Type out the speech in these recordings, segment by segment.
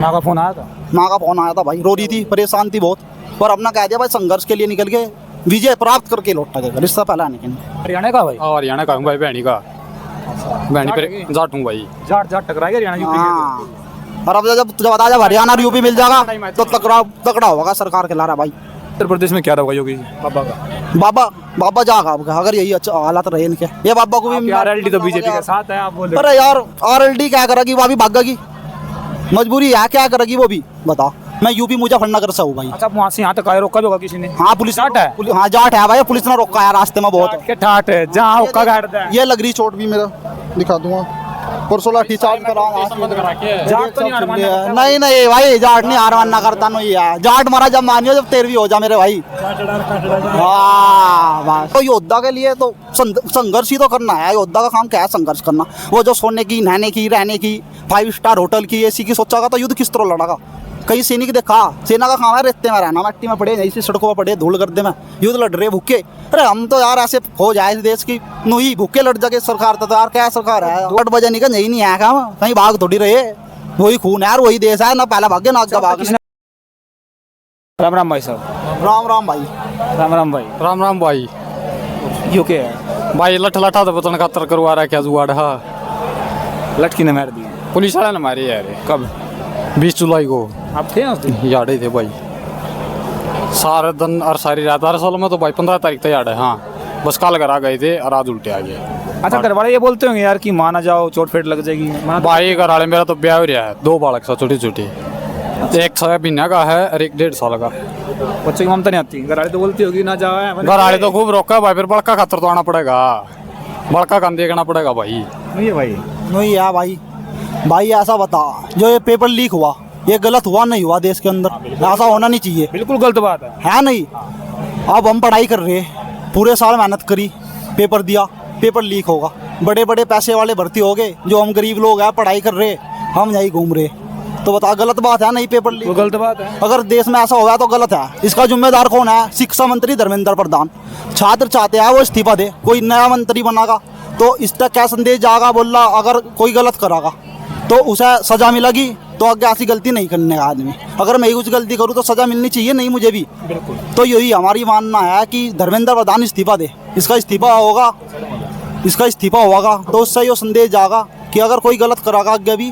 माँ का फोन आया था? माँ का फोन आया था भाई, रो रही थी, परेशान थी बहुत, और अपना कह दिया भाई संघर्ष के लिए निकल के विजय प्राप्त करके लौटा गया, रिश्ता पहला नहीं। हरियाणा का भाई? हाँ हरियाणा का हूँ भाई, बहनी का बहनी पर जाट हूँ भाई। जाट जाट टकराएगा हरियाणा यूपी के? हाँ, और अब जब हरियाणा और यूपी मिल जाएगा तो तकड़ा होगा सरकार के लारा भाई। उत्तर प्रदेश में क्या होगा योगी बाबा का? बाबा जागा अगर यही अच्छा हालात रहे इनके, ये बाबा को भी आरएलडी तो बीजेपी के साथ है, आप बोल रहे अरे यार आरएलडी क्या करेगी, वो भी भागेगी, मजबूरी है, क्या करेगी वो भी बताओ। मैं यूपी मुजफ्फरनगर से हूँ भाई। अच्छा, वहाँ से यहाँ तक आए, रोका भी होगा किसी ने? हाँ पुलिस जाट है? हाँ जाट है भाई, पुलिस ने रोका है रास्ते में बहुत। के ठाट है जहाँ हुक्का गाड़ है। ये लग रही चोट भी मेरा दिखा दूंगा, परसों लाठी चार्ज करा। जाट तो नहीं हार मानना करता? नहीं नहीं भाई, जाट नहीं हार मानना करता, नहीं है जाट मारा जब मानियो जब 13वीं हो जा मेरे भाई। हाँ बस, तो योद्धा के लिए तो संघर्ष ही तो करना है, योद्धा का काम क्या है, संघर्ष करना। वो जो सोने की, नहाने की, रहने की, 5 स्टार होटल की, एसी की सोचा तो युद्ध किस तरह लड़ागा। कई सैनिक देखा, सेना का काम है रेते में रहना, मिट्टी में पड़े, ऐसी सड़कों पर पड़े, धूल गर्दे में युद्ध लड़ रहे भूखे। अरे हम तो यार ऐसे हो जाए देश की नुही भूखे लड़ जाके सरकार तो यार क्या सरकार है, 8 बजे निकल यही नहीं आया कहीं भाग थोड़ी रहे, वही खून है यार, वही देश है ना, पहला भाग्य ना आगे भाग। राम राम भाई साहब। राम राम भाई। राम राम भाई। राम राम भाई। यो क्या है भाई लठ लठा तो बतन खातर करवा रहा है, क्या जुगाड़ है? लटकी ने मार दी पुलिस वाले ने मारी यार। कब? 20 जुलाई को। आप थे उस दिन? याद ही थे भाई, सारे दिन और सारी रात। असल में तो भाई 15 तारीख तक याद है। हाँ बस कल घर आ गए थे और आज उल्टे आ गए। अच्छा, घर वाले ये बोलते होंगे यार कि माना जाओ, चोट फेट लग जाएगी? भाई घर वाले, मेरा तो ब्याह हो रहा है, 2 बालक सा छोटे छोटे, एक 6 महीने का है और एक 1.5 साल का। बच्चों की ममता नहीं आती? घर वाले तो बोलती होगी ना जाओ। घर वाले तो खूब रोका भाई, फिर बड़का खातर तो आना पड़ेगा, बड़का काम देखना पड़ेगा भाई। नहीं है भाई? नहीं है भाई। भाई ऐसा बता, जो ये पेपर लीक हुआ ये गलत हुआ नहीं हुआ देश के अंदर? ऐसा होना नहीं चाहिए। बिल्कुल गलत बात है नहीं। अब हम पढ़ाई कर रहे, पूरे साल मेहनत करी, पेपर दिया, पेपर लीक होगा, बड़े बड़े पैसे वाले भर्ती हो गए, जो हम गरीब लोग हैं पढ़ाई कर रहे, हम यहीं घूम रहे, तो बता गलत बात है नहीं पेपर लीक? वो गलत बात है। अगर देश में ऐसा होगा तो गलत है। इसका जिम्मेदार कौन है? शिक्षा मंत्री धर्मेंद्र प्रधान। छात्र चाहते हैं वो इस्तीफा दे, कोई नया मंत्री बनागा तो इसका क्या संदेश जाएगा, बोल रहा अगर कोई गलत करागा तो उसे सजा मिलेगी, तो आगे ऐसी गलती नहीं करने का आदमी। अगर मैं कुछ गलती करूँ तो सजा मिलनी चाहिए नहीं मुझे भी। बिल्कुल। तो यही हमारी मानना है कि धर्मेंद्र प्रधान इस्तीफा दे, इसका इस्तीफा होगा तो उससे ये संदेश जाएगा कि अगर कोई गलत करागा आगे भी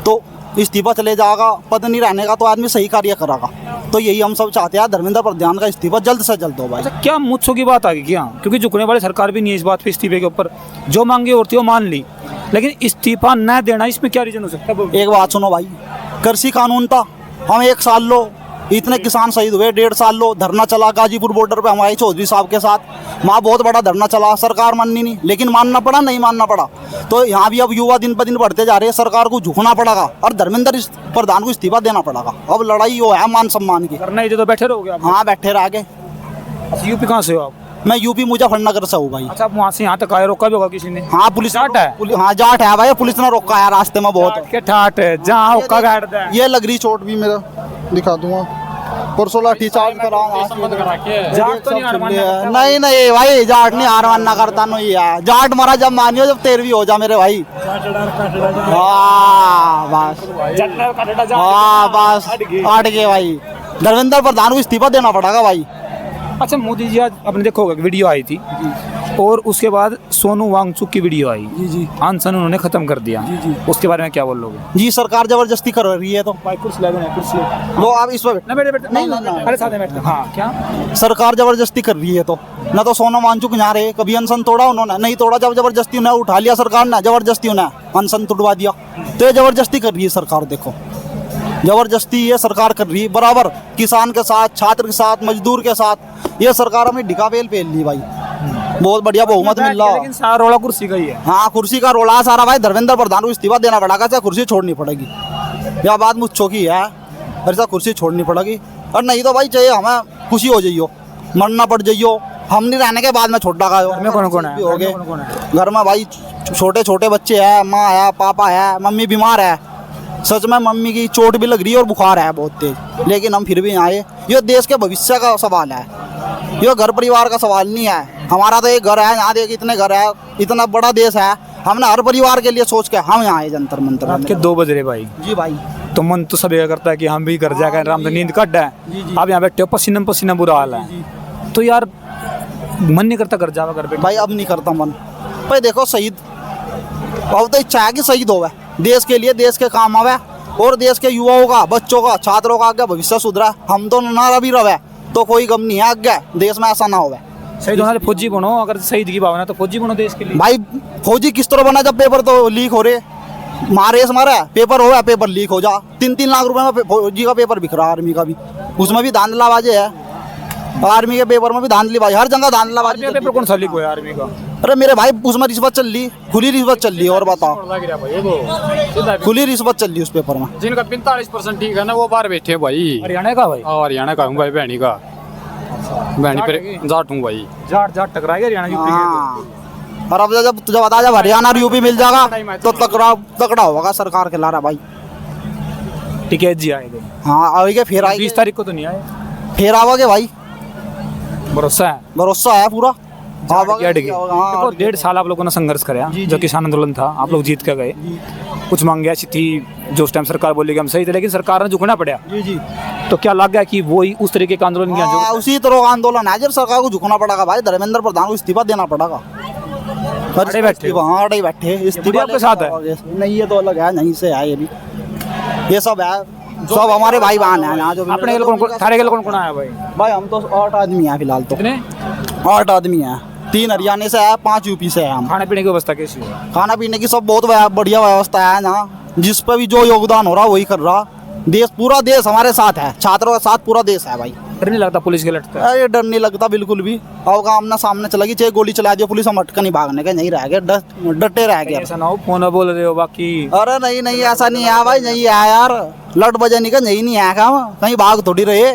तो इस्तीफा चले जाएगा, पद नहीं रहने का तो आदमी सही कार्य करागा। तो यही हम सब चाहते हैं, धर्मेंद्र प्रधान का इस्तीफा जल्द से जल्द हो भाई। अच्छा, क्या मुझसो की बात आ गई क्या? क्योंकि झुकने वाली सरकार भी नहीं है इस बात पे, इस्तीफे के ऊपर जो मांगे होती है वो मान ली, लेकिन इस्तीफा न देना इसमें क्या रीजन हो सकता है? एक बात सुनो भाई, कृषि कानून था, हम 1 साल लो, इतने किसान शहीद हुए, 1.5 साल लो, धरना चला गाजीपुर बॉर्डर पे हमारे चौधरी साहब के साथ, वहाँ बहुत बड़ा धरना चला, सरकार माननी नहीं, लेकिन मानना पड़ा, नहीं मानना पड़ा। तो यहाँ भी अब युवा दिन पर दिन बढ़ते जा रहे हैं, सरकार को झुकना पड़ेगा और धर्मेंद्र प्रधान को इस्तीफा देना पड़ेगा। अब लड़ाई वो है मान सम्मान की। करना ही तो बैठे रहोगे आप? हाँ बैठे रह गए। यूपी कहाँ से हो आप? मैं यूपी मुजफ्फरनगर से हूँ भाई। अच्छा, आप वहाँ से यहाँ तक आए, रोका भी होगा किसी ने? हाँ पुलिस जाट है? हाँ जाट है भाई, पुलिस ने रोका है रास्ते में बहुत। के ठाट है जहाँ हुक्का गाड़ है। ये लग रही चोट भी मेरा दिखा दूंगा, परसों लाठी चार्ज करा। जाट तो नहीं हार मानना करता? नहीं नहीं भाई, जाट नहीं हार मानना करता, नहीं है जाट मारा जब मानियो जब 13वीं हो जा मेरे भाई। हाँ बस, हाँ बस हट गए भाई। धर्मेंद्र प्रधान को इस्तीफा देना पड़ेगा भाई। अच्छा, मोदी जी आज आपने देखा होगा वीडियो आई थी, और उसके बाद सोनू वांगचुक की वीडियो आई, जी अनशन उन्होंने खत्म कर दिया। उसके बारे में क्या बोल लोगे? जी, सरकार जबरदस्ती कर रही है। तो कुर्सी वो आप इस पर ना बैठे नहीं, अरे साथ में बैठे। हाँ क्या? सरकार जबरदस्ती कर रही है, तो ना तो सोनू वांगचुक यहाँ रहे, कभी अनशन तोड़ा उन्होंने नहीं तोड़ा, जब जबरदस्ती उन्हें उठा लिया सरकार ने, जबरदस्ती उन्हें अनशन तोड़वा दिया। तो ये जबरदस्ती कर रही है सरकार, देखो जबरदस्ती ये सरकार कर रही है, बराबर किसान के साथ, छात्र के साथ, मजदूर के साथ ये सरकार हमें ढिकाबेल पेल ली भाई। बहुत बढ़िया बहुमत मिल रहा है, लेकिन सारा रोला कुर्सी का ही है। हाँ कुर्सी का रोला सारा भाई। धर्मेंद्र प्रधान को इस्तीफा देना पड़ेगा, चाहे कुर्सी छोड़नी पड़ेगी, यह बात मुझको की है, ऐसा कुर्सी छोड़नी पड़ेगी। और नहीं तो भाई चाहिए हमें खुशी हो जाइयो, मरना पड़ जाइयो, हम नहीं रहने के बाद में छोटा का कौन है? हो गए घर में भाई, छोटे छोटे बच्चे हैं, माँ है, पापा है, मम्मी बीमार है। सच में मम्मी की चोट भी लग रही है और बुखार है बहुत तेज, लेकिन हम फिर भी आए। ये देश के भविष्य का सवाल है, ये घर परिवार का सवाल नहीं है। हमारा तो एक घर है, यहाँ देख इतने घर है, इतना बड़ा देश है, हमने हर परिवार के लिए सोच के हम यहाँ आए जंतर मंतर। रात के 2 बज रहे भाई। जी भाई। तो मन तो सभी का करता है कि हम भी घर जाकर आराम से नींद कट है। आप यहाँ बैठे हो, पसीना में पसीना बुरा हाल है, तो यार मन नहीं करता घर जावा घर पे। भाई अब नहीं करता मन। भाई देखो शहीद अब तो इच्छा है कि शहीद होवे देश के लिए, देश के काम आवे और देश के युवाओं का, बच्चों का, छात्रों का आगे भविष्य सुधरा। हम तो ना भी रहे तो कोई गम नहीं है, आगे देश में ऐसा ना होवे। शहीद होना तो फौजी बनो, अगर शहीद की भावना तो फौजी बनो देश के लिए। भाई फौजी किस तरह बना जब पेपर तो लीक हो रहे, मारेस मारा पेपर हो, पेपर लीक हो जा, 3-3 लाख रुपए में फौजी का पेपर बिक रहा, आर्मी का भी, उसमें भी धांधलाबाजी है। आर्मी के पेपर में भी धांधलीबाजी, हर जगह धांधलाबाजी। पेपर कौन सा लीक हुआ है आर्मी का? अरे मेरे भाई उसमें रिश्वत चल रही, खुली रिश्वत चल रही है। और बताओ, खुली रिश्वत चल रही उस पेपर में। जिनका 45% ठीक है ना, वो बाहर बैठे हैं भाई। हरियाणा का भाई? हरियाणा का हूँ भाई, बहनी का, बहनी पर जाट हूँ भाई। जाट जाट टकराएगा हरियाणा यूपी के। हाँ, और अब जब बता जब हरियाणा और यूपी मिल जाएगा तो तकड़ा होगा सरकार के लारा भाई। टिकैत जी आएंगे। हाँ आएंगे, फिर आएंगे। 20 तारीख को तो नहीं आए? फिर आवागे भाई, भरोसा है? भरोसा है पूरा। हाँ, हाँ, 1.5 साल आप लोगों ने संघर्ष कराया, जो किसान आंदोलन था, आप लोग जीत के गए। कुछ मांगे ऐसी थी जो उस टाइम सरकार बोली कि हम सही थे, लेकिन सरकार ने झुकना पड़ा। जी। तो क्या लग गया कि वही उस तरीके का आंदोलन किया? हाँ, उसी तरह का आंदोलन है, जब सरकार को झुकना पड़ेगा भाई। धर्मेंद्र प्रधान को इस्तीफा देना पड़ेगा। अड़े बैठे? हाँ अड़े बैठे, इस्तीफा आपके साथ है? नहीं, ये तो अलग है, नहीं से है ये भी, ये सब है, सब हमारे भाई बहन है यहाँ जो। अपने थारे कौन कौन आया भाई? भाई हम तो 8 आदमी हैं फिलहाल तो। कितने? 8 आदमी हैं, 3 हरियाणा से है, 5 यूपी से है। हम खाने पीने की व्यवस्था कैसी है? खाना पीने की सब बहुत बढ़िया व्यवस्था है ना, जिस पे भी जो योगदान हो रहा वही कर रहा। देश, पूरा देश हमारे साथ है, छात्रों के साथ पूरा देश है भाई। डर नहीं लगता पुलिस के लटते? अरे डर नहीं लगता बिल्कुल भी। अब आमना सामने चला गई, चाहे गोली चला दियो पुलिस, हम अटका नहीं, भागने के नहीं रह गए, डटे रह गए। ऐसा ना हो फोन बोल रहे हो बाकी। अरे नहीं ऐसा नहीं है भाई, नहीं है यार, लट बजनी का नहीं है काम, कहीं भाग थोड़ी रहे,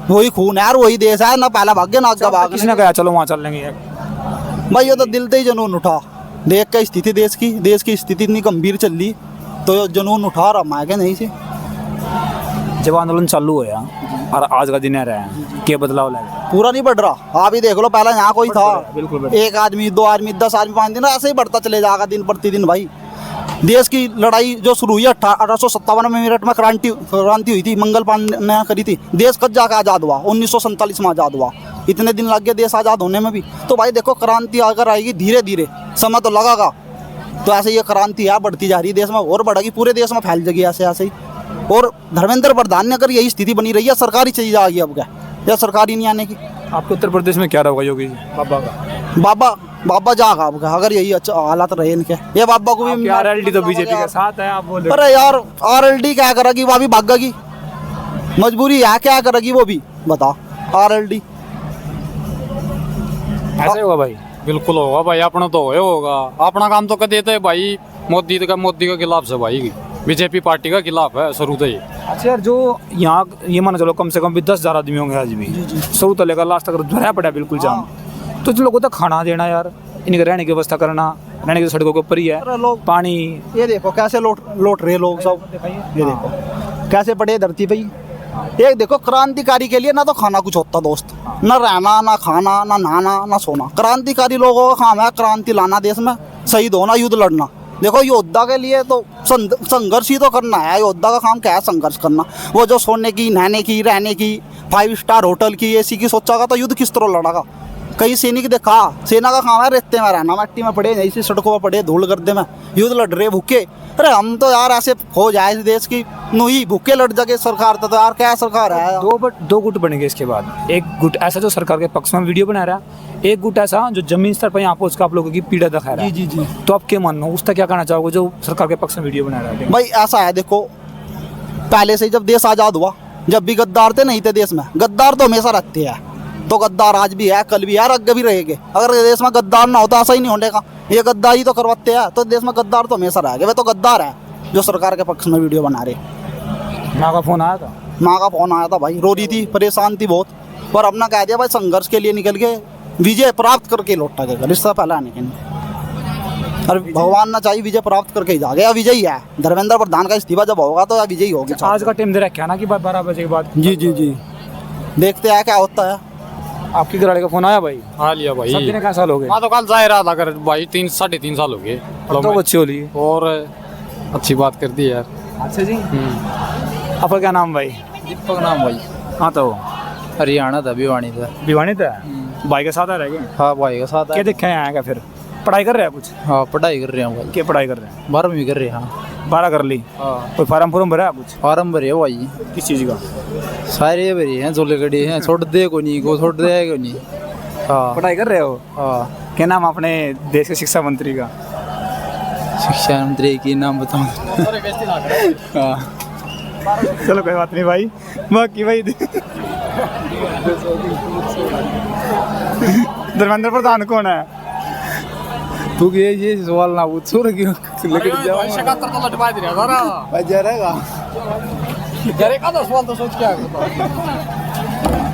वही खून है यार, वही देश है ना, पहला भाग्य ना आगे भाग। किसने कहा चलो वहाँ चल लेंगे? भाई ये तो दिल से ही जुनून उठा, देख के स्थिति देश की स्थिति इतनी गंभीर चल रही तो जुनून उठा रहा मैं, नहीं से जब आंदोलन चालू होया और आज का दिन है रहा, क्या बदलाव लगा? पूरा नहीं बढ़ रहा। आप ही देख लो, पहले यहाँ कोई था, बिल्कुल 1 आदमी 2 आदमी 10 आदमी 5 दिन, ऐसे ही बढ़ता चले जाएगा दिन प्रतिदिन भाई। देश की लड़ाई जो शुरू हुई 1857 में मेरठ में क्रांति हुई थी, मंगल पांडे ने करी थी। देश कब जाकर आज़ाद हुआ? 1947 में आज़ाद हुआ। इतने दिन लग गए देश आज़ाद होने में भी। तो भाई देखो, क्रांति अगर आएगी धीरे धीरे, समय तो लगेगा। तो ऐसे ये क्रांति है बढ़ती जा रही है देश में, और बढ़ेगी, पूरे देश में फैल जाएगी ऐसे ही। और धर्मेंद्र प्रधान ने अगर यही स्थिति बनी रही है, सरकारी चीज आ गई अब क्या, या सरकारी नहीं आने की। आपके उत्तर प्रदेश में क्या रहा योगी बाबा का? बाबा जागा अब क्या, अगर यही अच्छा हालात रहे इनके। ये बाबा को भी आरएलडी तो बीजेपी के साथ है, आप बोल रहे हो। अरे यार आरएलडी क्या करेगी, वो भी भागेगी, मजबूरी है, क्या करेगी वो भी, बता। आरएलडी ऐसे होगा भाई? बिल्कुल होगा भाई, अपना तो होगा। अपना काम तो कर देते हैं भाई। मोदी के खिलाफ से भाई, बीजेपी पार्टी का खिलाफ है शुरू से ही। अच्छा यार, जो यहाँ ये माना चलो कम से कम भी 10,000 आदमी होंगे आज भी, शुरू तो लेकर लास्ट तक भरा पड़ा बिल्कुल जाम। तो इन लोगों को खाना देना यार, इनके रहने की व्यवस्था करना, रहने की सड़कों के ऊपर ही है, लोग पानी। ये देखो कैसे लौट रहे लोग सब, ये देखो कैसे पड़े धरती पे। एक देखो, क्रांतिकारी के लिए ना तो खाना कुछ होता दोस्त, ना रहना, ना खाना, ना नहाना, ना सोना। क्रांतिकारी लोगों का काम है क्रांति लाना देश में, शहीद होना, युद्ध लड़ना। देखो योद्धा के लिए तो संघर्ष ही तो करना है। योद्धा का काम क्या है? संघर्ष करना। वो जो सोने की, नहाने की, रहने की, 5 स्टार होटल की, एसी की सोचा तो युद्ध किस तरह लड़ागा? कई सैनिक देखा, सेना का काम है रेते में रहना, मिट्टी में पड़े, ऐसी सड़कों पर पड़े, धूल गर्दे में युद्ध लड़ रहे भूखे। अरे हम तो यार ऐसे हो जाए इस देश की नुई भूखे लड़ जाके सरकार तो यार क्या सरकार है। दो गुट बनेंगे इसके बाद। एक गुट ऐसा जो सरकार के पक्ष में वीडियो बना रहा है, एक गुट ऐसा जो जमीन स्तर पर यहाँ पर उसका आप लोगों की पीड़ा दिखा रहा है। जी। तो आप क्या मानना, उसका क्या कहना चाहोगे जो सरकार के पक्ष में वीडियो बना रहा है? भाई ऐसा है, देखो पहले से जब देश आज़ाद हुआ, जब भी गद्दार थे नहीं थे देश में, गद्दार तो हमेशा रहते हैं। तो गद्दार आज भी है, कल भी है, आगे भी रहेंगे। अगर देश में गद्दार ना होता ऐसा ही नहीं होने का। ये गद्दारी तो करवाते हैं, तो देश में गद्दार तो हमेशा रहेंगे। वे तो गद्दार है जो सरकार के पक्ष में वीडियो बना रहे। माँ का फोन आया था? माँ का फोन आया था भाई, रो रही थी, परेशान थी बहुत, पर अपना कह दिया भाई संघर्ष के लिए निकल के विजय प्राप्त करके लौटा गया, इससे पहले आने के नहीं। और भगवान ना चाहिए विजय प्राप्त करके ही जा गया, विजयी है। धर्मेंद्र प्रधान का इस्तीफा जब होगा तो विजयी होगी। आज का टाइम दे रखा है ना कि 12 बजे के बाद? जी देखते हैं क्या होता है। आपकी घरवाले का फोन आया भाई? हाँ लिया भाई। सब दिन क्या साल हो गए? हाँ तो कल जा रहा था कर भाई, 3-3.5 साल हो गए। 2 बच्चे हो लिए और अच्छी बात कर दी यार। अच्छा जी। आपका क्या नाम भाई? दीपक नाम भाई। हाँ तो हरियाणा था, भिवानी था। भिवानी था, भाई के साथ आ रहे क्या? हाँ भाई के साथ क्या दिखे हैं क्या? फिर पढ़ाई कर रहे हैं कुछ? हाँ पढ़ाई कर रहे हैं भाई। क्या पढ़ाई कर रहे हैं? 12वीं कर रहे हैं। हाँ 12 कर ली। हाँ कोई फार्म भरा है कुछ? फार्म भरे भाई, किस चीज़ का? सारे भरे हैं, जोले गड़े हैं, छोड़ दे को नहीं, को छोड़ दे को नहीं। हाँ पढ़ाई कर रहे हो? हाँ। क्या नाम अपने देश के शिक्षा मंत्री का? शिक्षा मंत्री की नाम बताऊँ? हाँ चलो कोई बात नहीं भाई, बाकी भाई धर्मेंद्र प्रधान कौन है? तू ये सवाल ना पूछ, क्यों लेकर जाओ। तो रहेगा। सवाल तो सोच क्या